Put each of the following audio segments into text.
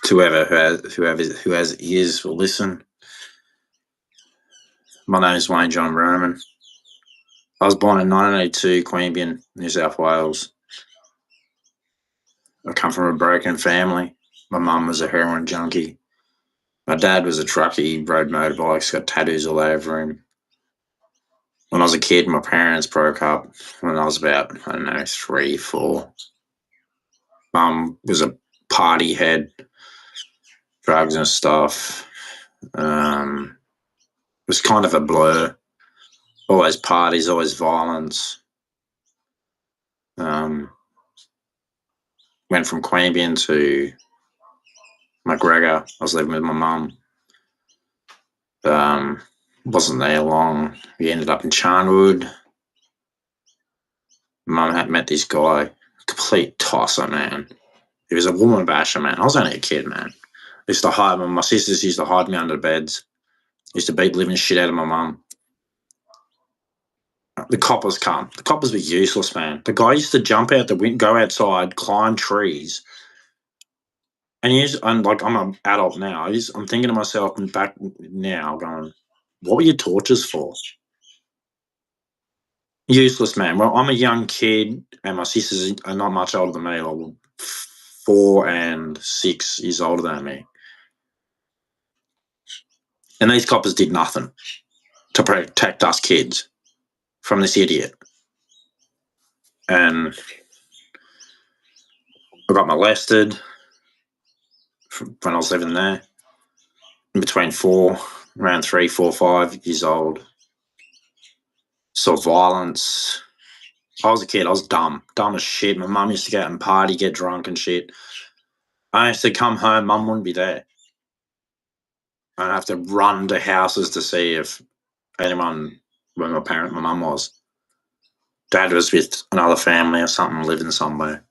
To whoever has ears will listen. My name is Wayne John Roman. I was born in 1982, Queanbeyan, New South Wales. I come from a broken family. My mum was a heroin junkie. My dad was a trucker. He rode motorbikes, got tattoos all over him. When I was a kid, my parents broke up when I was about, 3, 4. Mum was a party head, drugs and stuff. It was kind of a blur. Always parties, always violence. Went from Queanbeyan to McGregor. I was living with my mum. Wasn't there long. We ended up in Charnwood. Mum had met this guy, complete tosser, man. He was a woman basher, man. I was only a kid, man. Used to hide my sisters used to hide me under beds. Used to beat the living shit out of my mum. The coppers come. The coppers were useless, man. The guy used to jump out the window, go outside, climb trees. And like, I'm an adult now. I'm thinking to myself back now, going, what were your tortures for? Useless, man. Well, I'm a young kid, and my sisters are not much older than me, like 4 and 6 years older than me. And these coppers did nothing to protect us kids from this idiot. And I got molested when I was living there, in between around 3, 4, 5 years old. Saw violence. I was a kid. I was dumb as shit. My mum used to go out and party, get drunk and shit. I used to come home, mum wouldn't be there. I'd have to run to houses to see if anyone, where my mum was. Dad was with another family or something, living somewhere.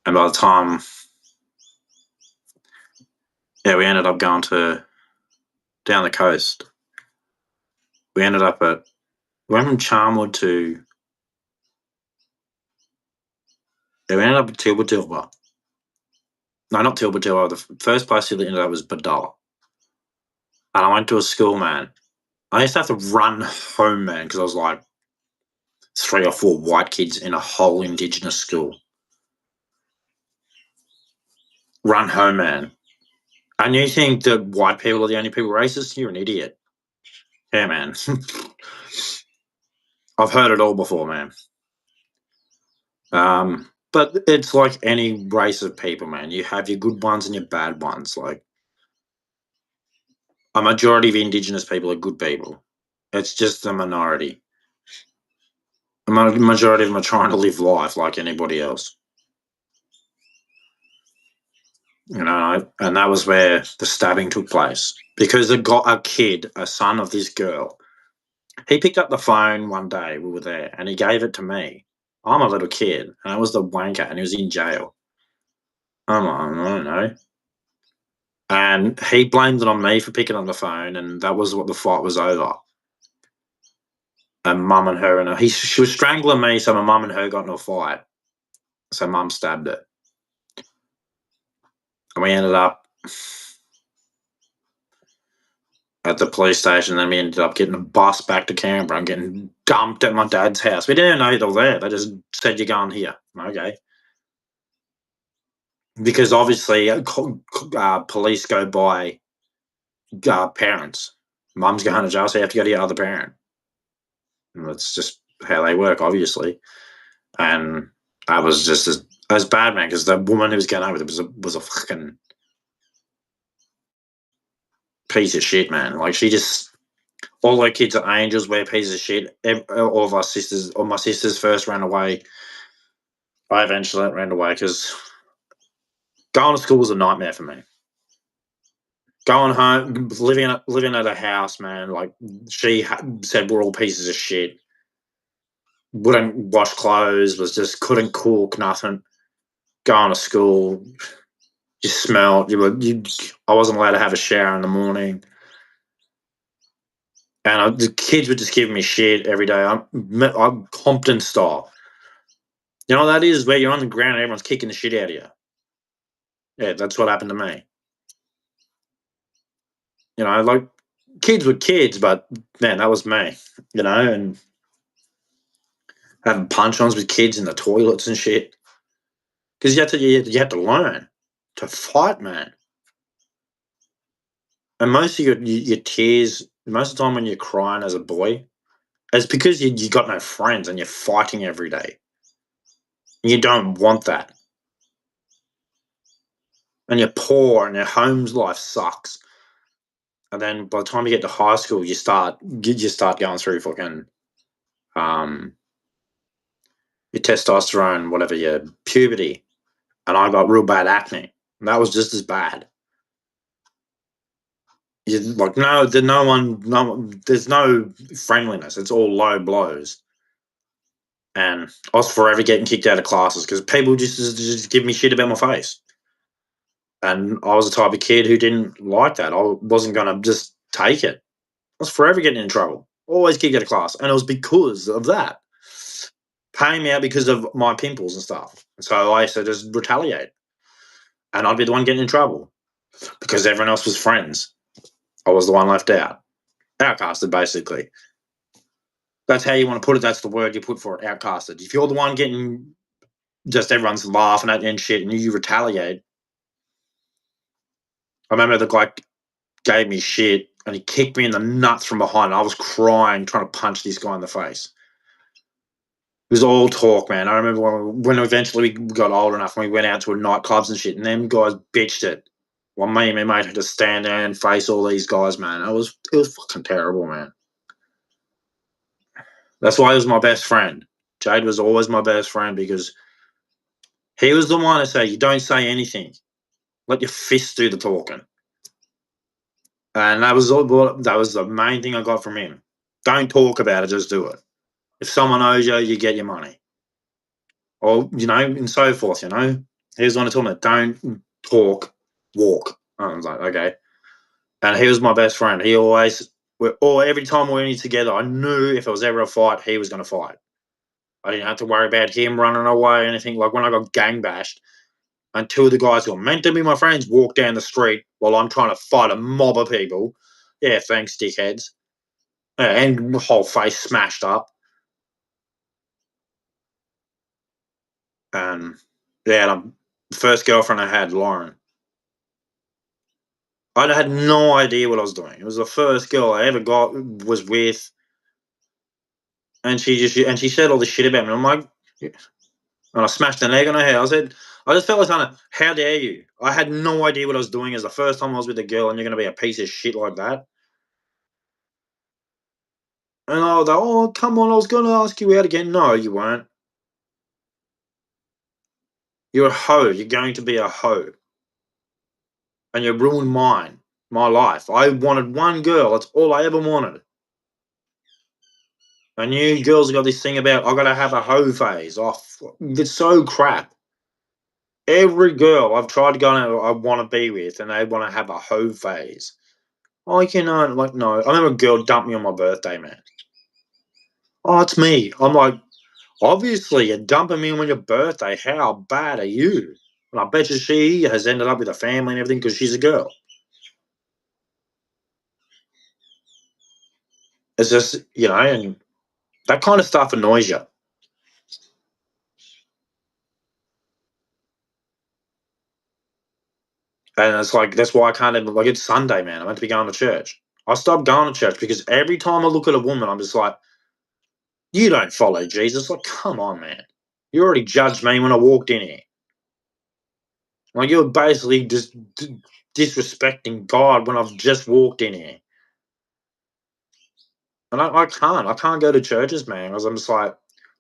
And by the time, we ended up going down the coast. We went from Charnwood we ended up at Tilba. No, not Tilba. The first place we ended up was Badalla. And I went to a school, man. I used to have to run home, man, because I was like 3 or 4 white kids in a whole Indigenous school. Run home, man. And you think that white people are the only people racist? You're an idiot. Yeah, man. I've heard it all before, man. But it's like any race of people, man. You have your good ones and your bad ones. Like, a majority of Indigenous people are good people. It's just a minority. A majority of them are trying to live life like anybody else. And that was where the stabbing took place. Because a kid, a son of this girl, he picked up the phone one day, we were there, and he gave it to me. I'm a little kid, and I was the wanker, and he was in jail. I'm like, I don't know. And he blamed it on me for picking up the phone, and that was what the fight was over. And mum and her, she was strangling me, so my mum and her got into a fight. So mum stabbed her. And we ended up at the police station, then we ended up getting a bus back to Canberra and getting dumped at my dad's house. We didn't even know they were there. They just said, you're going here. Okay. Because obviously police go by parents. Mum's going to jail, so you have to go to your other parent. And that's just how they work, obviously. And that was just as bad, man, because the woman who was going over there was a fucking piece of shit, man. Like, all her kids are angels, we're pieces of shit. All my sisters first ran away. I eventually ran away because going to school was a nightmare for me. Going home, living at a house, man, like, she said we're all pieces of shit. Wouldn't wash clothes, couldn't cook, nothing. Going to school, you smelled. I wasn't allowed to have a shower in the morning. And the kids were just giving me shit every day. I'm Compton style. You know what that is? Where you're on the ground and everyone's kicking the shit out of you. Yeah, that's what happened to me. Like kids were kids, but man, that was me. And having punch-ons with kids in the toilets and shit. Because you had to learn to fight, man. And most of your tears, most of the time when you're crying as a boy, it's because you got no friends and you're fighting every day. You don't want that. And you're poor and your home's life sucks. And then by the time you get to high school, you start going through fucking um your testosterone, whatever, your puberty. And I got real bad acne. And that was just as bad. You like no, there's no one, no, there's no friendliness. It's all low blows. And I was forever getting kicked out of classes because people just give me shit about my face. And I was the type of kid who didn't like that. I wasn't going to just take it. I was forever getting in trouble. Always kicked out of class. And it was because of that. Paying me out because of my pimples and stuff. So I used to just retaliate. And I'd be the one getting in trouble because everyone else was friends. I was the one left out. Outcasted, basically. That's how you want to put it. That's the word you put for it, outcasted. If you're the one getting just everyone's laughing at you and shit and you retaliate. I remember the guy gave me shit and he kicked me in the nuts from behind. And I was crying, trying to punch this guy in the face. It was all talk, man. I remember when eventually we got old enough and we went out to nightclubs and shit, and them guys bitched it. Well, me and my mate had to stand there and face all these guys, man. It was fucking terrible, man. That's why he was my best friend. Jade was always my best friend because he was the one to say, "You don't say anything. Let your fists do the talking." And that was all. That was the main thing I got from him. Don't talk about it, just do it. If someone owes you, you get your money, or and so forth. He was the one to tell me, don't talk, walk. I was like, okay. And he was my best friend. He always, or every time we were together, I knew if it was ever a fight, he was going to fight. I didn't have to worry about him running away or anything. Like when I got gang bashed, and two of the guys who were meant to be my friends walked down the street while I'm trying to fight a mob of people. Yeah, thanks, dickheads. Yeah, and whole face smashed up. And yeah, the first girlfriend I had, Lauren, I had no idea what I was doing. It was the first girl I ever was with, and she said all this shit about me. I'm like, yeah. And I smashed an egg on her head. I just felt like kind of, how dare you? I had no idea what I was doing. It was the first time I was with a girl, and you're gonna be a piece of shit like that. And I was like, oh come on, I was gonna ask you out again. No, you weren't. You're a hoe. You're going to be a hoe, and you ruined my life. I wanted one girl. That's all I ever wanted. And you girls got this thing about I gotta have a hoe phase. Oh, it's so crap. Every girl I've tried to go and I want to be with, and they want to have a hoe phase. Like no. I remember a girl dumped me on my birthday, man. Oh, it's me. I'm like, obviously you're dumping me on your birthday. How bad are you? And I bet you she has ended up with a family and everything because she's a girl. It's just and that kind of stuff annoys you. And it's like that's why I can't even like it's Sunday, man. I'm meant to be going to church. I stopped going to church because every time I look at a woman, I'm just like, you don't follow Jesus. Like, come on, man. You already judged me when I walked in here. Like, you're basically just disrespecting God when I've just walked in here. And I can't go to churches, man, because I'm just like,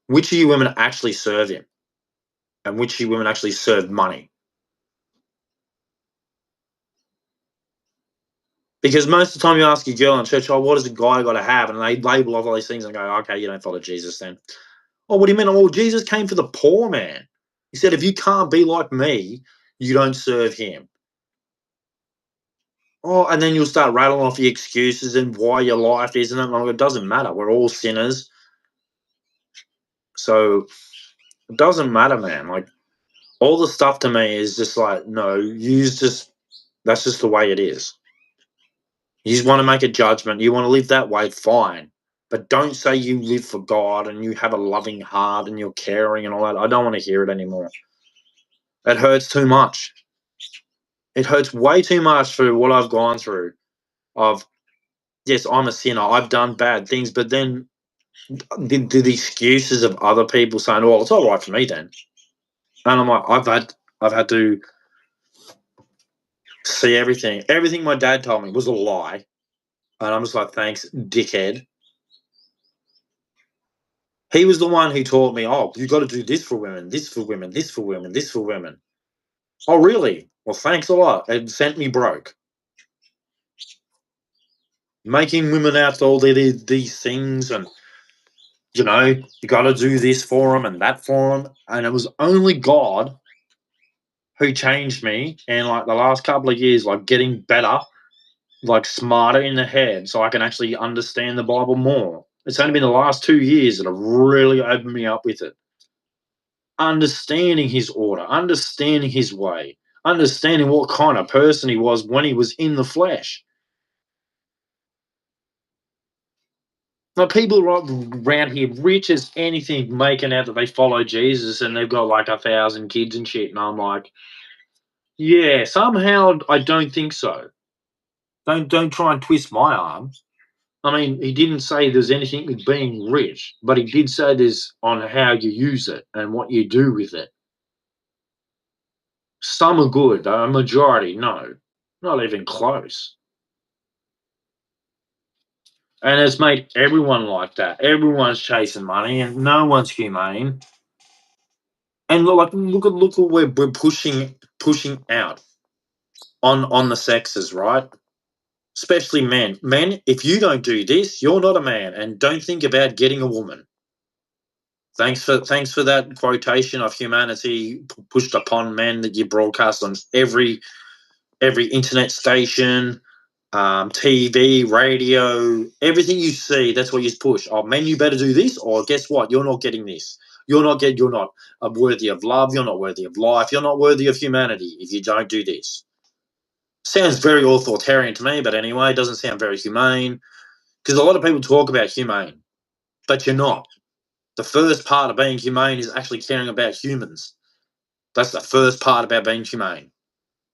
which of you women actually serve him? And which of you women actually serve money? Because most of the time you ask a girl in church, oh, what does a guy got to have? And they label off all these things and go, okay, you don't follow Jesus then. Oh, what do you mean? Oh, Jesus came for the poor man. He said, if you can't be like me, you don't serve him. Oh, and then you'll start rattling off the excuses and why your life isn't it. Like, it doesn't matter. We're all sinners. So it doesn't matter, man. Like, All the stuff to me is just like, no, that's just the way it is. You just want to make a judgment. You want to live that way, fine. But don't say you live for God and you have a loving heart and you're caring and all that. I don't want to hear it anymore. It hurts too much. It hurts way too much for what I've gone through. Of yes, I'm a sinner. I've done bad things, but then the excuses of other people saying, "Oh, it's all right for me then," and I'm like, I've had to see everything. Everything my dad told me was a lie, and I'm just like, thanks, dickhead. He was the one who taught me, oh, you got to do this for women, this for women, this for women, this for women. Oh, really? Well, thanks a lot. It sent me broke. Making women out to all these things, and you got to do this for them and that for them. And it was only God who changed me. And like the last couple of years, like getting better, like smarter in the head, so I can actually understand the Bible more. It's only been the last 2 years that have really opened me up with it. Understanding his order, understanding his way, understanding what kind of person he was when he was in the flesh. Like people around here, rich as anything, making out that they follow Jesus and they've got like 1,000 kids and shit. And I'm like, yeah, somehow I don't think so. Don't try and twist my arm. I mean, he didn't say there's anything with being rich, but he did say there's on how you use it and what you do with it. Some are good, a majority, no, not even close. And it's made everyone like that. Everyone's chasing money, and no one's humane. And look at where we're pushing out on the sexes, right? Especially men. Men, if you don't do this, you're not a man, and don't think about getting a woman. Thanks for that quotation of humanity pushed upon men that you broadcast on every internet station, TV, radio, everything you see. That's what you push. Oh, men, you better do this, or guess what? You're not getting this. You're not worthy of love. You're not worthy of life. You're not worthy of humanity if you don't do this. Sounds very authoritarian to me, but anyway, it doesn't sound very humane because a lot of people talk about humane, but you're not. The first part of being humane is actually caring about humans. That's the first part about being humane.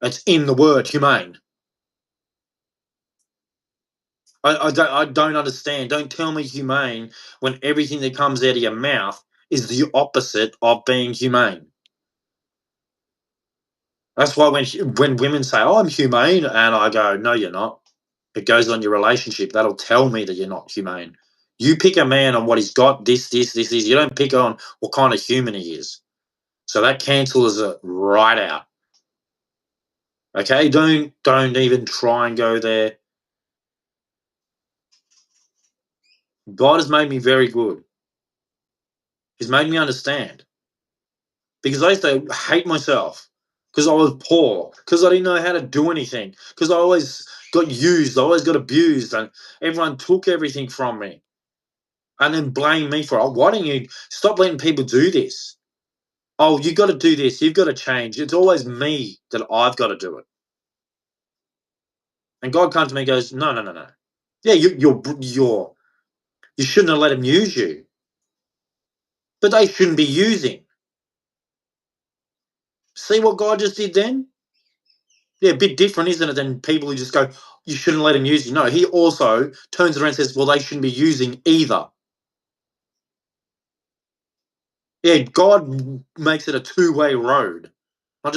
It's in the word humane. I don't understand. Don't tell me humane when everything that comes out of your mouth is the opposite of being humane. That's why when women say, "Oh, I'm humane," and I go, "No, you're not." It goes on your relationship. That'll tell me that you're not humane. You pick a man on what he's got, this. You don't pick on what kind of human he is. So that cancels it right out. Okay, don't even try and go there. God has made me very good. He's made me understand because I used to hate myself because I was poor, because I didn't know how to do anything, because I always got used, I always got abused, and everyone took everything from me and then blamed me for it. Oh, why don't you stop letting people do this? Oh, you got to do this. You've got to change. It's always me that I've got to do it. And God comes to me and goes, no, no, no, no. Yeah, you shouldn't have let him use you, but they shouldn't be using. See what God just did then? Yeah, a bit different, isn't it, than people who just go, you shouldn't let him use you. No, he also turns around and says, well, they shouldn't be using either. Yeah, God makes it a two-way road, not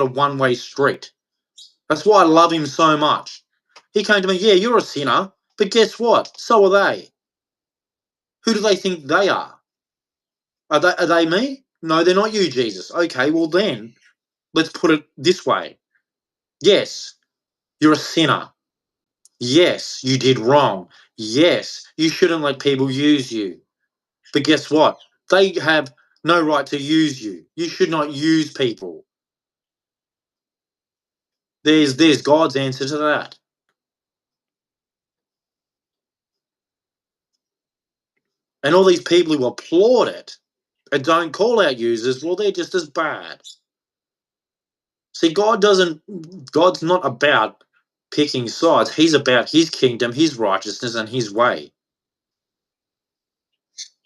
a one-way street. That's why I love him so much. He came to me, yeah, you're a sinner, but guess what? So are they. Who do they think they are? Are they me? No, they're not you, Jesus. Okay, well then, let's put it this way. Yes, you're a sinner. Yes, you did wrong. Yes, you shouldn't let people use you. But guess what? They have no right to use you. You should not use people. There's God's answer to that. And all these people who applaud it and don't call out users, well, they're just as bad. See, God's not about picking sides. He's about his kingdom, his righteousness, and his way.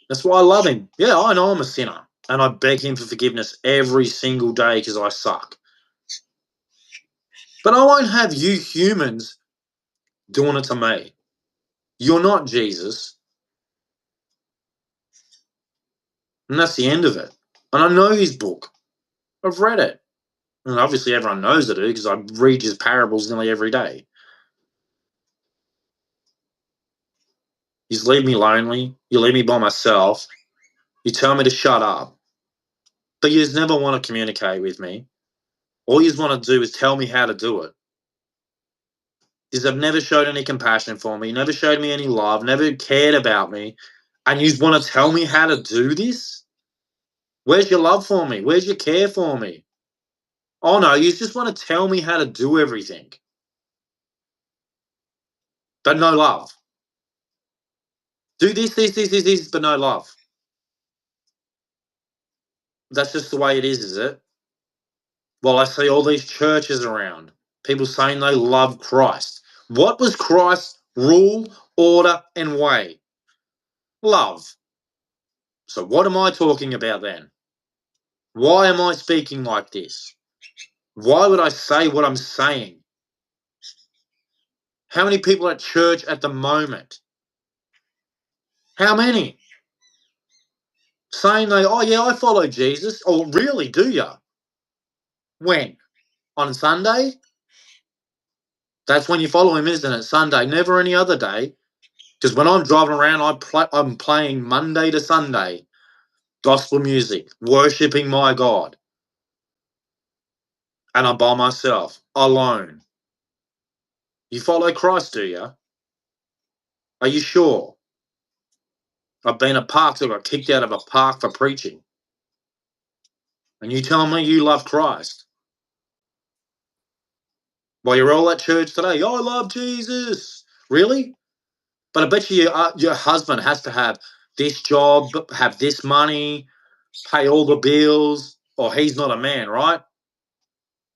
That's why I love him. Yeah, I know I'm a sinner. And I beg him for forgiveness every single day because I suck. But I won't have you humans doing it to me. You're not Jesus. And that's the end of it. And I know his book. I've read it. And obviously everyone knows I do because I read his parables nearly every day. You leave me lonely. You leave me by myself. You tell me to shut up. But you just never want to communicate with me. All you want to do is tell me how to do it. Because I've never showed any compassion for me, never showed me any love, never cared about me. And you want to tell me how to do this? Where's your love for me? Where's your care for me? Oh no, you just want to tell me how to do everything. But no love. Do this, but no love. That's just the way it is it? Well, I see all these churches around, people saying they love Christ. What was Christ's rule, order, and way? Love. So what am I talking about then? Why am I speaking like this? Why would I say what I'm saying? How many people at church at the moment? How many? Saying they, oh yeah, I follow Jesus. Oh, really? Do you? When? On Sunday? That's when you follow him, isn't it? Sunday, never any other day. Because when I'm driving around, I'm playing Monday to Sunday gospel music, worshiping my God. And I'm by myself, alone. You follow Christ, do you? Are you sure? I've been at parks, I got kicked out of a park for preaching. And you tell me you love Christ. Well, you're all at church today. Oh, I love Jesus. Really? But I bet you your husband has to have this job, have this money, pay all the bills, or he's not a man, right?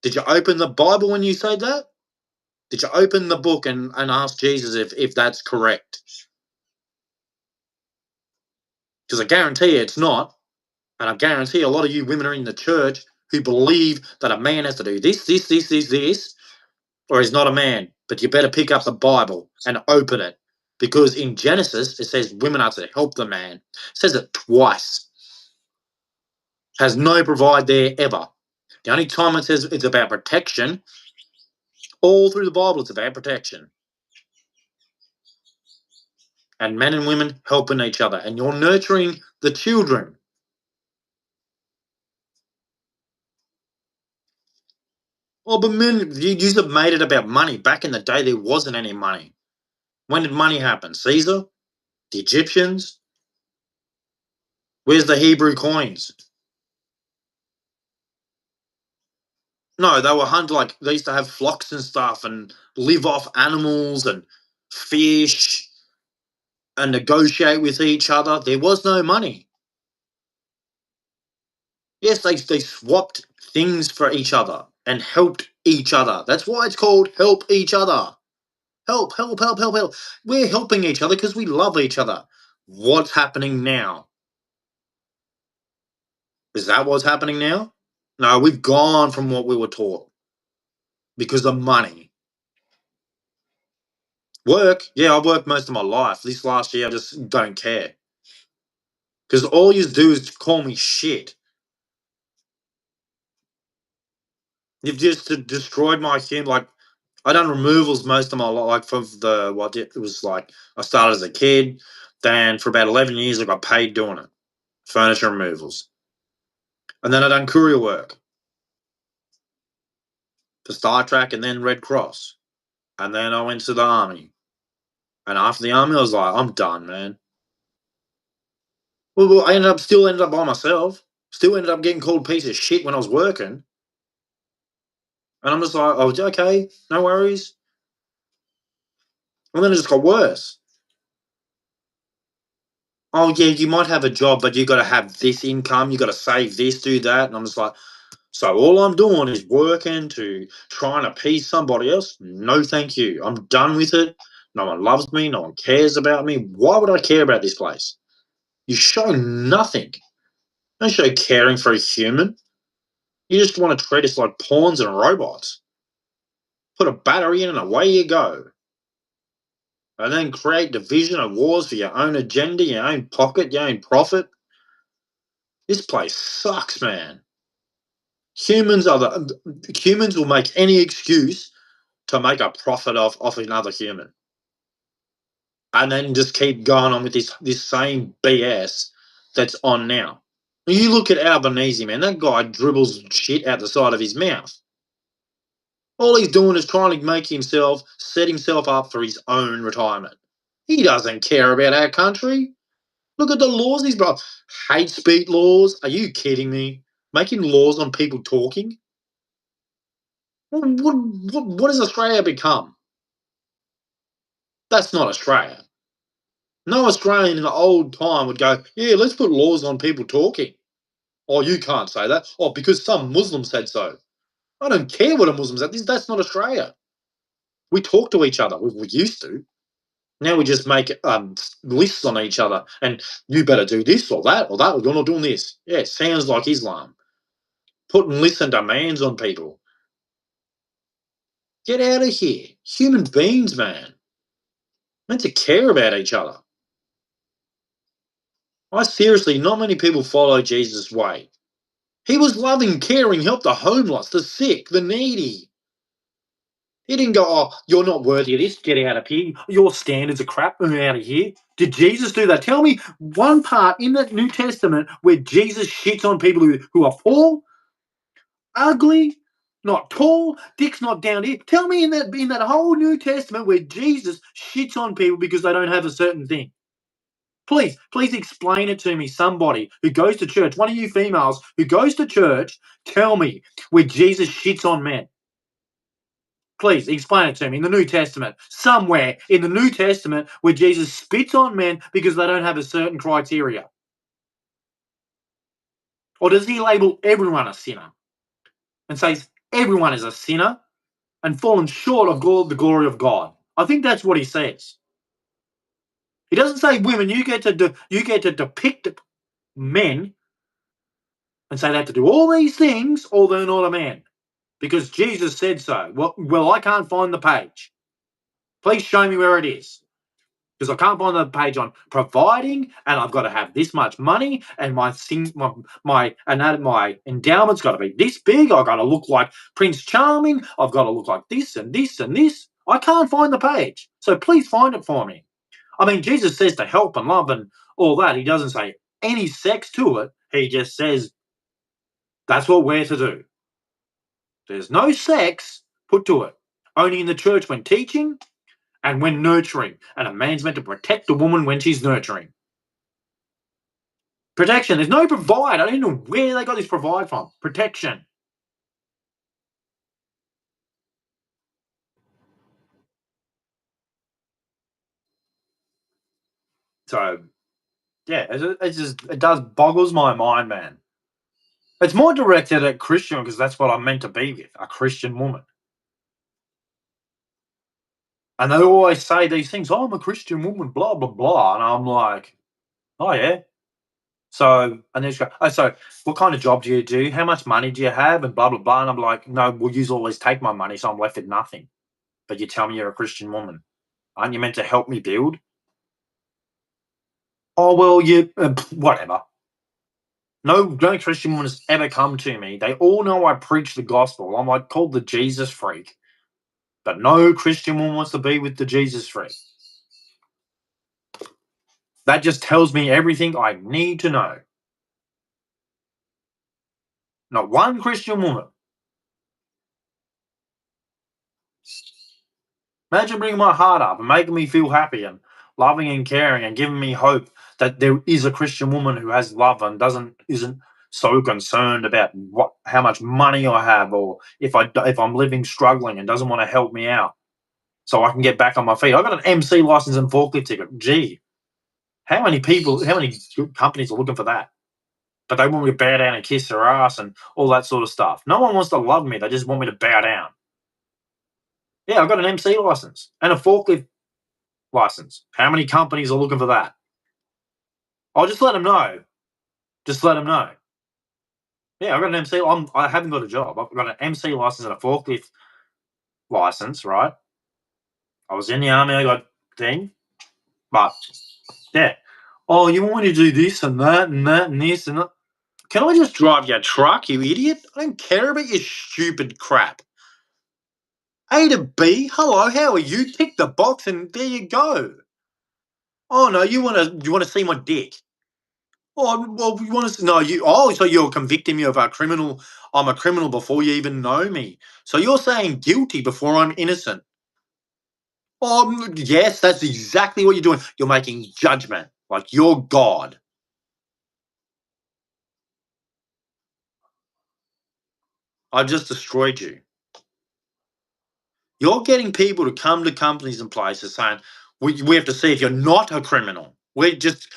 Did you open the Bible when you say that? Did you open the book and ask Jesus if that's correct? Because I guarantee you it's not. And I guarantee a lot of you women are in the church who believe that a man has to do this, or he's not a man. But you better pick up the Bible and open it. Because in Genesis, it says women are to help the man. It says it twice. Has no provide there ever. The only time it says it's about protection, all through the Bible, it's about protection. And men and women helping each other. And you're nurturing the children. Oh, but men, you have made it about money. Back in the day, there wasn't any money. When did money happen? Caesar? The Egyptians? Where's the Hebrew coins? No, they were hunt like they used to have flocks and stuff and live off animals and fish and negotiate with each other. There was no money. Yes, they swapped things for each other and helped each other. That's why it's called help each other. Help, help, help, help, help. We're helping each other because we love each other. What's happening now? Is that what's happening now? No, we've gone from what we were taught because of money. Work, yeah, I've worked most of my life. This last year, I just don't care. Because all you do is call me shit. You've just destroyed my human. Like, I done removals most of my life. Like, for the, what it was like, I started as a kid. Then for about 11 years, I got paid doing it. Furniture removals. And then I done courier work for Star Trek and then Red Cross. And then I went to the army. And after the army, I was like, I'm done, man. Well, I still ended up by myself. Still ended up getting called a piece of shit when I was working. And I'm just like, oh, okay, no worries. And then it just got worse. Oh, yeah, you might have a job, but you got to have this income. You got to save this, do that. And I'm just like, So all I'm doing is working to try and appease somebody else. No, thank you. I'm done with it. No one loves me. No one cares about me. Why would I care about this place? You show nothing. Don't show caring for a human. You just want to treat us like pawns and robots. Put a battery in and away you go. And then create division and wars for your own agenda, your own pocket, your own profit. This place sucks, man. Humans will make any excuse to make a profit off another human, and then just keep going on with this same BS that's on now. You look at Albanese, man. That guy dribbles shit out the side of his mouth. All he's doing is trying to set himself up for his own retirement. He doesn't care about our country. Look at the laws he's brought. Hate speech laws. Are you kidding me? Making laws on people talking? What has Australia become? That's not Australia. No Australian in the old time would go, yeah, let's put laws on people talking. Oh, you can't say that. Oh, because some Muslim said so. I don't care what a Muslim said. That's not Australia. We talk to each other. We used to. Now we just make lists on each other, and you better do this or that or that, or you're not doing this. Yeah, it sounds like Islam. Putting lists and demands on people. Get out of here. Human beings, man. Meant to care about each other. Seriously, not many people follow Jesus' way. He was loving, caring, helped the homeless, the sick, the needy. He didn't go, oh, you're not worthy of this, get out of here. Your standards are crap, get out of here. Did Jesus do that? Tell me one part in the New Testament where Jesus shits on people who are poor, ugly, not tall, dick's not down here. Tell me in that whole New Testament where Jesus shits on people because they don't have a certain thing. Please explain it to me, somebody who goes to church, one of you females who goes to church, tell me where Jesus shits on men. Please explain it to me in the New Testament, somewhere in the New Testament where Jesus spits on men because they don't have a certain criteria. Or does he label everyone a sinner and says everyone is a sinner and fallen short of the glory of God? I think that's what he says. He doesn't say women, you get to depict men and say they have to do all these things or they're not a man. Because Jesus said so. Well, I can't find the page. Please show me where it is. Because I can't find the page on providing, and I've got to have this much money, and my endowment's got to be this big. I've got to look like Prince Charming. I've got to look like this and this and this. I can't find the page. So please find it for me. I mean, Jesus says to help and love and all that. He doesn't say any sex to it. He just says that's what we're to do. There's no sex put to it. Only in the church when teaching and when nurturing. And a man's meant to protect a woman when she's nurturing. Protection. There's no provide. I don't know where they got this provide from. Protection. So, yeah, it does boggles my mind, man. It's more directed at Christian because that's what I'm meant to be with, a Christian woman. And they always say these things, oh, I'm a Christian woman, blah, blah, blah. And I'm like, oh, yeah. So, and then she goes, oh, so what kind of job do you do? How much money do you have? And blah, blah, blah. And I'm like, no, well, you always take my money, so I'm left with nothing. But you tell me you're a Christian woman. Aren't you meant to help me build? Oh, well, whatever. No Christian woman has ever come to me. They all know I preach the gospel. I'm like called the Jesus freak. But no Christian woman wants to be with the Jesus freak. That just tells me everything I need to know. Not one Christian woman. Imagine bringing my heart up and making me feel happy and loving and caring and giving me hope that there is a Christian woman who has love and isn't so concerned about how much money I have or if I'm living struggling and doesn't want to help me out so I can get back on my feet. I got an MC license and forklift ticket. Gee, how many companies are looking for that? but they want me to bow down and kiss their ass and all that sort of stuff. No one wants to love me. They just want me to bow down. Yeah, I've got an MC license and a forklift license. How many companies are looking for that? I'll just let them know. Just let them know. Yeah, I've got an MC. I haven't got a job. I've got an MC license and a forklift license, right? I was in the army. I got thing. But, yeah. Oh, you want me to do this and that and that and this and that? Can I just drive your truck, you idiot? I don't care about your stupid crap. A to B, hello, how are you? Tick the box and there you go. Oh no, you want to see my dick? Oh well, you want to no you? Oh, so you're convicting me of a criminal? I'm a criminal before you even know me. So you're saying guilty before I'm innocent? Oh yes, that's exactly what you're doing. You're making judgment like you're God. I've just destroyed you. You're getting people to come to companies and places saying we have to see if you're not a criminal. We're just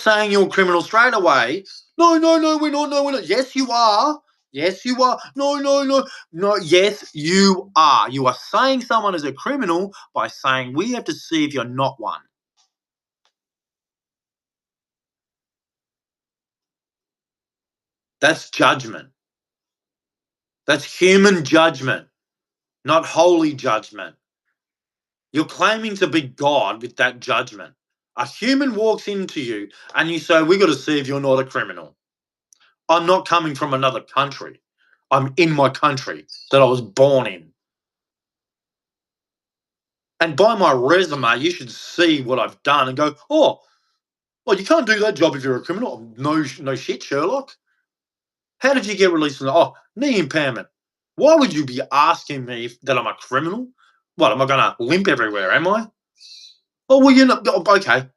saying you're a criminal straight away. No, no, no, we're not. No, we're not. Yes, you are. Yes, you are. No, no, no, no. Yes, you are. You are saying someone is a criminal by saying we have to see if you're not one. That's judgment. That's human judgment, not holy judgment. You're claiming to be God with that judgment. A human walks into you and you say, we got to see if you're not a criminal. I'm not coming from another country. I'm in my country that I was born in. And by my resume, you should see what I've done and go, oh, well, you can't do that job if you're a criminal. No, no shit, Sherlock. How did you get released from that? Oh, knee impairment. Why would you be asking me that I'm a criminal? What, am I going to limp everywhere, am I? Oh, well, you're not. Okay.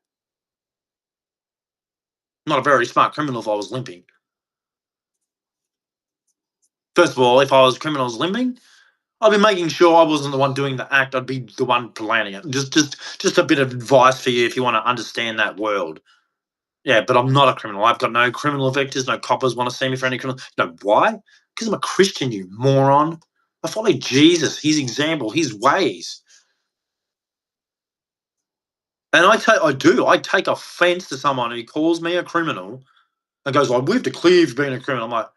Not a very smart criminal if I was limping. First of all, if I was criminals limping, I'd be making sure I wasn't the one doing the act. I'd be the one planning it. Just a bit of advice for you if you want to understand that world. Yeah, but I'm not a criminal. I've got no criminal vectors. No coppers want to see me for any criminal. No, why? Because I'm a Christian, you moron. I follow Jesus, his example, his ways. And I take offense to someone who calls me a criminal and goes, like, we have to clear you for being a criminal. I'm like,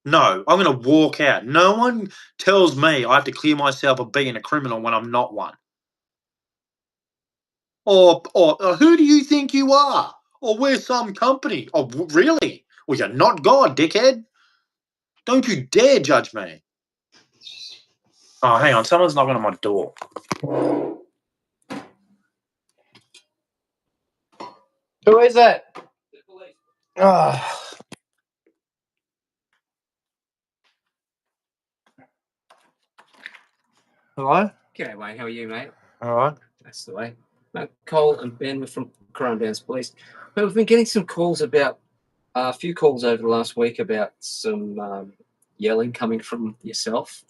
no, I'm going to walk out. No one tells me I have to clear myself of being a criminal when I'm not one. Or who do you think you are? Or we're some company. Oh, really? Well, you're not God, dickhead. Don't you dare judge me. Oh, hang on. Someone's knocking on my door. Who is that? Oh. Hello? G'day, Wayne. How are you, mate? All right. That's the way. Mate, Cole and Ben were from Corona Downs Police. But we've been getting some calls about, a few calls over the last week about some yelling coming from yourself.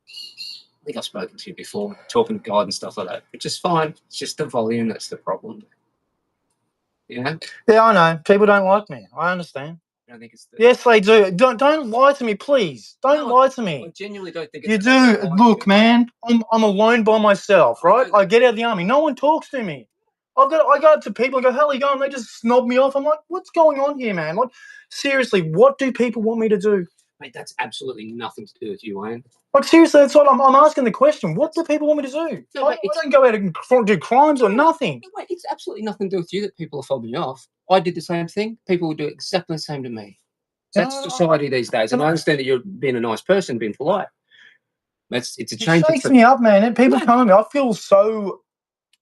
I think I've spoken to you before, talking to God and stuff like that, which is fine. It's just the volume that's the problem. You know? Yeah, I know. People don't like me. I understand. I think it's the, Yes, they do. Don't lie to me, please. Don't lie to I me. genuinely don't think You it's do. about Look, you. man, I'm alone by myself, right? I get out of the army. No one talks to me. I go up to people and go, how are you going? They just snob me off. I'm like, what's going on here, man? Like, seriously, what do people want me to do? Mate, that's absolutely nothing to do with you, Wayne. Like, seriously, that's what I'm asking the question. What do people want me to do? No, mate, I don't go out and do crimes or nothing. No, mate, it's absolutely nothing to do with you that people are fobbing you off. I did the same thing. People would do exactly the same to me. That's society these days. And I understand that you're being a nice person, being polite. It's a change. It shakes me up, man. And people come at me. I feel so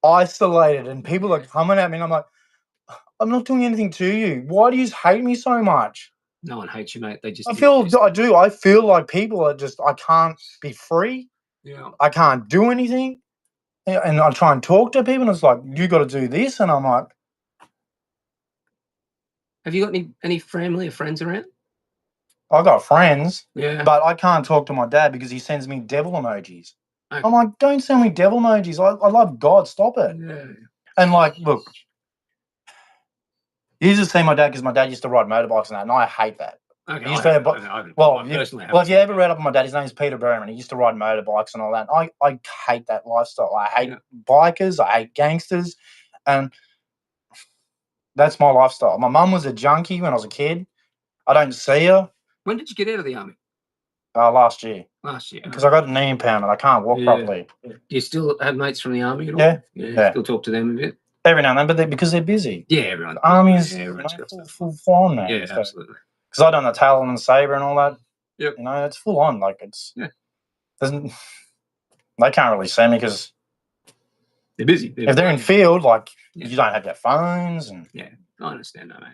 isolated, and people are coming at me, and I'm like, I'm not doing anything to you. Why do you hate me so much? No one hates you, mate. They just. I do. I feel like people are just. I can't be free. Yeah. I can't do anything, and I try and talk to people, and it's like you got to do this, and I'm like, have you got any family or friends around? I got friends, yeah, but I can't talk to my dad because he sends me devil emojis. Okay. I'm like, don't send me devil emojis. I love God. Stop it. Yeah. And like, look, you just see my dad because my dad used to ride motorbikes and that, and I hate that. Okay, He used to have well, personally, if you ever read up on my dad, his name's Peter Berman. He used to ride motorbikes and all that. I hate that lifestyle. I hate bikers. I hate gangsters, and that's my lifestyle. My mum was a junkie when I was a kid. I don't see her. When did you get out of the army? Last year. Last year. Because I got a knee impairment. I can't walk properly. Do you still have mates from the army at all? Yeah. Still talk to them a bit? Every now and then, but because they're busy. Yeah, everyone. The army is everyone's got stuff. full on, man. Yeah, absolutely. Because I done the Talon and Sabre and all that. Yep. You know, it's full on. Like, it's... Yeah. They can't really see me because... They're busy. If they're in field, like, you don't have their phones and... Yeah, I understand that, mate.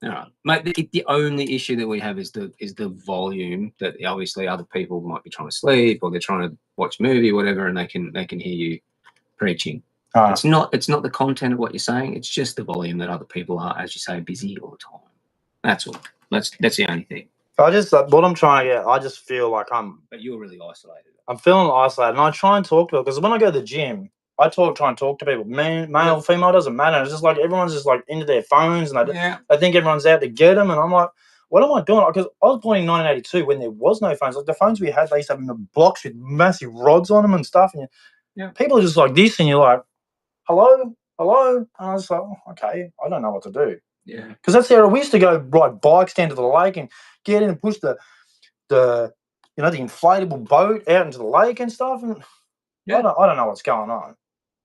All right, mate. The only issue that we have is the volume that obviously other people might be trying to sleep or they're trying to watch a movie, or whatever, and they can hear you preaching. It's not the content of what you're saying. It's just the volume that other people are, as you say, busy all the time. That's all. That's the only thing. What I'm trying to get, I just feel like But you're really isolated. I'm feeling isolated, and I try and talk to people because when I go to the gym, I try and talk to people. Male, female, doesn't matter. It's just like everyone's just like into their phones, and I think everyone's out to get them. And I'm like, what am I doing? Because I was born in 1982 when there was no phones. Like the phones we had, they used to have the blocks with massive rods on them and stuff. And people are just like this, and you're like, hello. And I was like, oh, okay, I don't know what to do. Yeah. Because that's how we used to go ride bikes down to the lake and get in and push the inflatable boat out into the lake and stuff. And I don't know what's going on.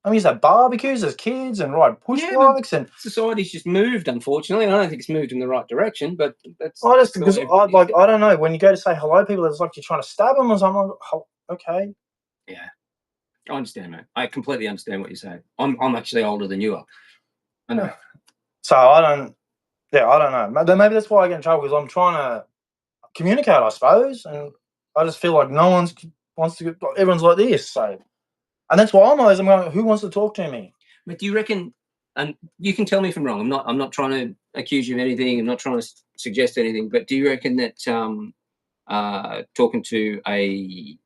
I mean, we used to have barbecues as kids and ride push bikes, and society's just moved. Unfortunately, I don't think it's moved in the right direction. But that's I don't know. When you go to say hello, people, it's like you're trying to stab them or something. I'm like, okay. Yeah, I understand, mate. I completely understand what you're saying. I'm actually older than you are. I know. So I don't know. Maybe that's why I get in trouble, because I'm trying to communicate, I suppose, and I just feel like no one wants to. Everyone's like this, so. And that's why I'm always going, who wants to talk to me? But do you reckon, and you can tell me if I'm wrong, I'm not trying to accuse you of anything, I'm not trying to suggest anything, but do you reckon that talking to a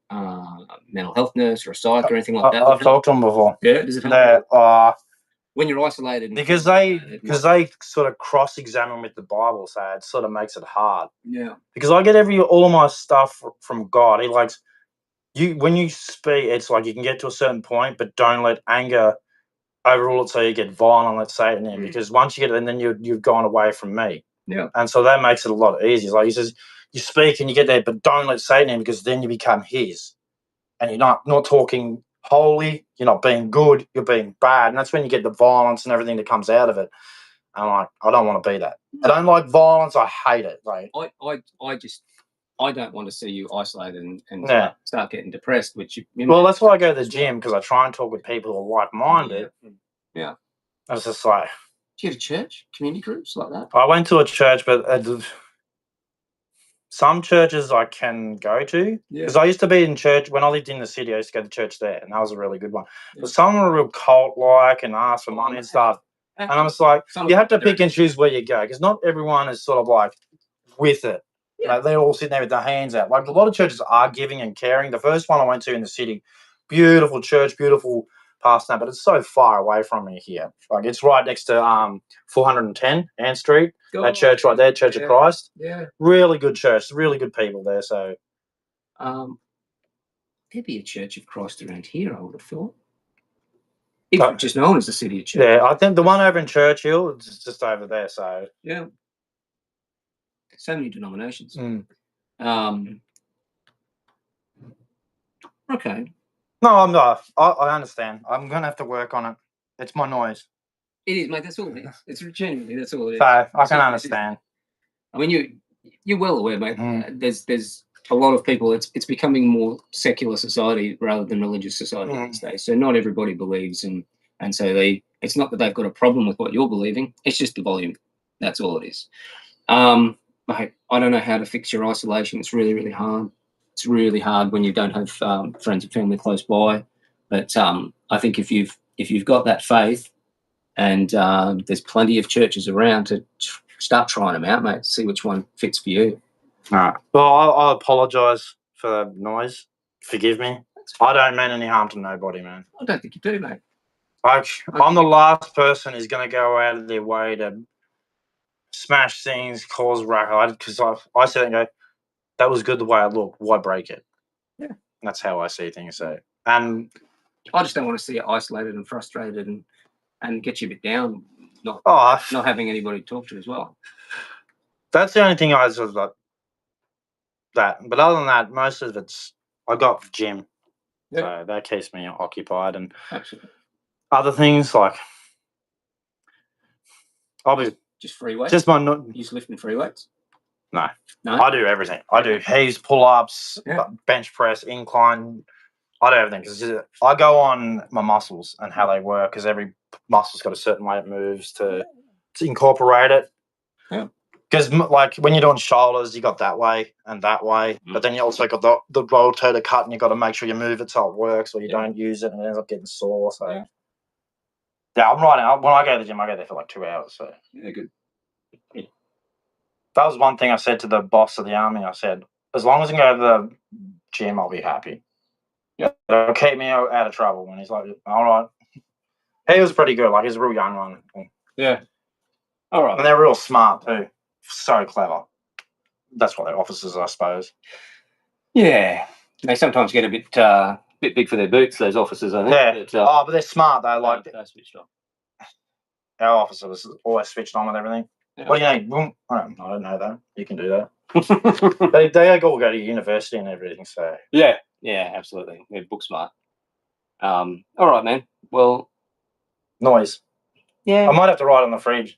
mental health nurse or a psych or anything like that? I've talked to them before. Yeah, does it help? When you're isolated? Because they sort of cross-examine with the Bible, so it sort of makes it hard. Yeah. Because I get all of my stuff from God. He likes... when you speak, it's like you can get to a certain point, but don't let anger overrule it so you get violent, let's say it in, because once you get it, then you've gone away from me. Yeah. And so that makes it a lot easier. Like he says, you speak and you get there, but don't let Satan in, because then you become his. And you're not talking holy, you're not being good, you're being bad. And that's when you get the violence and everything that comes out of it. And I'm like, I don't want to be that. I don't like violence. I hate it. Like I don't want to see you isolated and start getting depressed, which well, that's why I go to the gym, because I try and talk with people who are like-minded. Yeah. I was just like... Do you go to church? Community groups like that? I went to a church, but some churches I can go to. Because I used to be in church, when I lived in the city, I used to go to church there, and that was a really good one. Yeah. But some were real cult-like and ask for money and stuff. And I'm just like, you have to pick and choose where you go, because not everyone is sort of like with it. Yeah. Like, they're all sitting there with their hands out. Like, a lot of churches are giving and caring. The first one I went to in the city, beautiful church, beautiful pastor, but it's so far away from me here. Like, it's right next to 410 Ann Street. That church right there, Church of Christ. Yeah. Really good church, really good people there. So, there'd be a Church of Christ around here, I would have thought. It's just known as the City of Church. Yeah, I think the one over in Churchill is just over there. So, yeah. So many denominations. Okay. No, I'm not. I understand. I'm going to have to work on it. It's my noise. It is, mate. That's all it is. It's genuinely, that's all it is. So, I can understand. I mean, you're well aware, mate. There's a lot of people, it's becoming more secular society rather than religious society these days. So not everybody believes, and so it's not that they've got a problem with what you're believing. It's just the volume. That's all it is. Mate, I don't know how to fix your isolation. It's really, really hard. It's really hard when you don't have friends and family close by. But I think if you've got that faith, and there's plenty of churches around, to start trying them out, mate. See which one fits for you. All right. Well, I apologise for the noise. Forgive me. I don't mean any harm to nobody, man. I don't think you do, mate. I'm the last person who's going to go out of their way to smash things, cause racket. Because I sit and go, that was good the way it looked. Why break it? Yeah. That's how I see things. So, and I just don't want to see it isolated and frustrated and get you a bit down, not having anybody to talk to as well. That's the only thing I sort of like that. But other than that, most of it's I got gym, so that keeps me occupied, and absolutely other things like I'll be just free weights. Just my you just lifting free weights. No, no, I do everything. I do heaves, pull-ups, bench press, incline. I do everything because I go on my muscles and how they work because every muscle's got a certain way it moves to incorporate it. Yeah. Because like when you're doing shoulders, you got that way and that way, but then you also got the rotator cut, and you got to make sure you move it so it works, or you don't use it and it ends up getting sore. So yeah, I'm right now. When I go to the gym, I go there for like 2 hours. So yeah, good. Yeah. That was one thing I said to the boss of the army. I said, as long as I go to the gym, I'll be happy. Yeah, it'll keep me out of trouble. And he's like, all right. He was pretty good. Like he's a real young one. Yeah. All right. And they're real smart too. So clever. That's what they're officers, I suppose. Yeah, they sometimes get a bit big for their boots. Those officers, I think. Yeah. But they're smart though. Like they're switched on. Our officer was always switched on with everything. Yeah. What do you need? Boom. I don't know that. You can do that. they all go to university and everything. So yeah, absolutely. They're book smart. All right, man. Well, noise. Yeah, I might have to write on the fridge.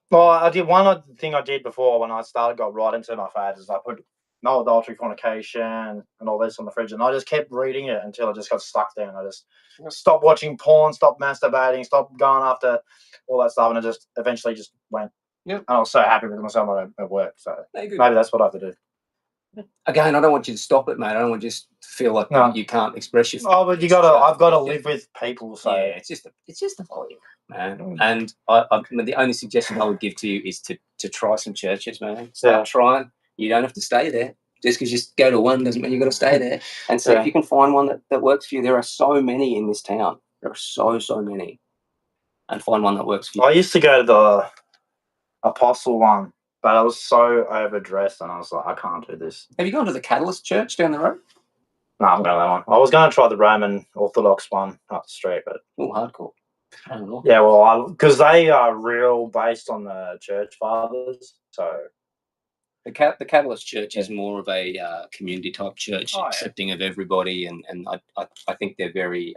Well, I did one thing I did before when I got right into my fads is I put no adultery, fornication, and all this on the fridge, and I just kept reading it until I just got stuck there, and I just stopped watching porn, stopped masturbating, stopped going after all that stuff, and I just eventually just went. Yep. And I was so happy with myself at work, so maybe that's what I have to do. Again, I don't want you to stop it, mate. I don't want you to feel like you can't express your. Oh, but I've got to live with people, so yeah, it's just a volume, man. And I the only suggestion I would give to you is to try some churches, man. Start trying. You don't have to stay there. Just because you go to one doesn't mean you've got to stay there. And see if you can find one that works for you. There are so many in this town. There are so many. And find one that works for you. I used to go to the Apostle one, but I was so overdressed, and I was like, I can't do this. Have you gone to the Catalyst Church down the road? No, I'm going to that one. I was going to try the Roman Orthodox one up the street, but hardcore. Yeah, well, because they are real based on the church fathers, so. The Catalyst Church is more of a community type church, accepting of everybody, and I think they're very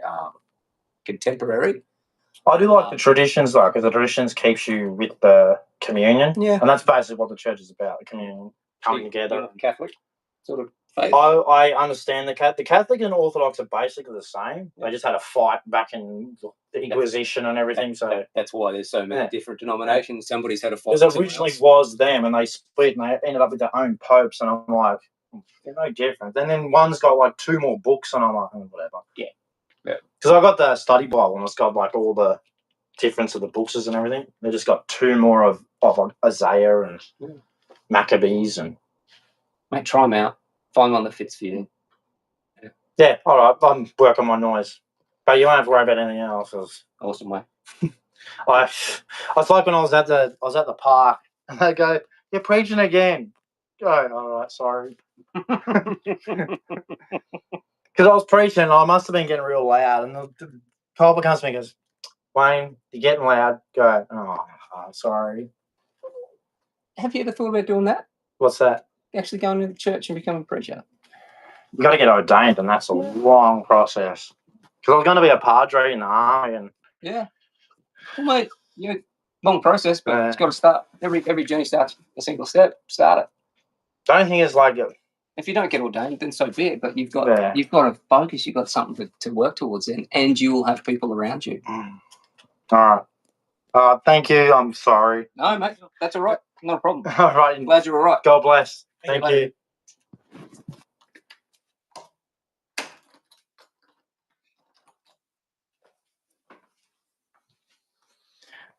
contemporary. I do like the traditions though, because the traditions keeps you with the communion. Yeah, and that's basically what the church is about: the communion, coming together. Catholic sort of faith. I understand the Catholic and Orthodox are basically the same. They just had a fight back in the Inquisition and everything. So that's why there's so many different denominations. Somebody's had a fight. Because originally was them, and they split, and they ended up with their own popes. And I'm like, they're no different. And then one's got like 2 more books, and I'm like, whatever. Yeah. Because I got the study Bible, and it's got like all the difference of the books and everything. They just got 2 more of like Isaiah and Maccabees, and mate, try them out. Find one that fits for you. Yeah, all right. I'm working my noise, but you won't have to worry about anything else. Awesome, mate. I was like when I was at the park, and they go, "You're preaching again." Go, all right, sorry. Because I was preaching, and I must have been getting real loud, and the couple comes to me and goes, "Wayne, you're getting loud." Go, sorry. Have you ever thought about doing that? What's that? Actually going to the church and becoming a preacher. You got to get ordained, and that's a long process. Because I was going to be a padre in the army, and well, mate, long process, but it's got to start. Every journey starts a single step. Start it. The only thing is, like, if you don't get ordained, then so be it. But you've got to focus. You've got something to work towards, and you will have people around you. All right. Thank you. I'm sorry. No, mate, that's all right. Not a problem. All right. I'm glad you're all right. God bless. Thank you.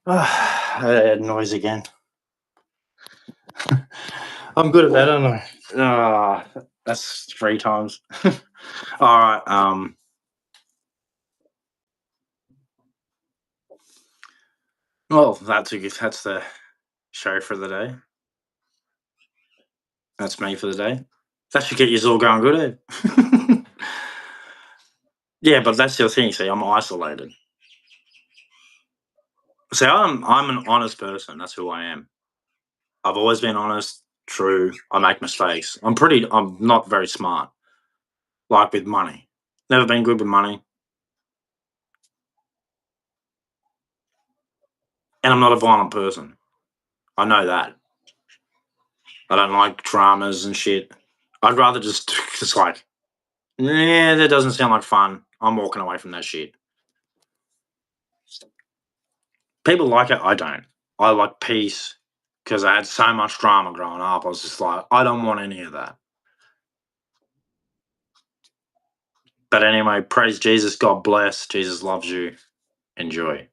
I had noise again. I'm good at that, aren't I? That's 3 times. All right. Well, that's the show for the day. That's me for the day. That should get you all going good, eh? Yeah, but that's the thing. See, I'm isolated. See, I'm an honest person. That's who I am. I've always been honest, true. I make mistakes. I'm not very smart. Like with money. Never been good with money. And I'm not a violent person. I know that. I don't like dramas and shit. I'd rather just like, yeah, that doesn't sound like fun. I'm walking away from that shit. People like it. I don't. I like peace because I had so much drama growing up. I was just like, I don't want any of that. But anyway, praise Jesus. God bless. Jesus loves you. Enjoy.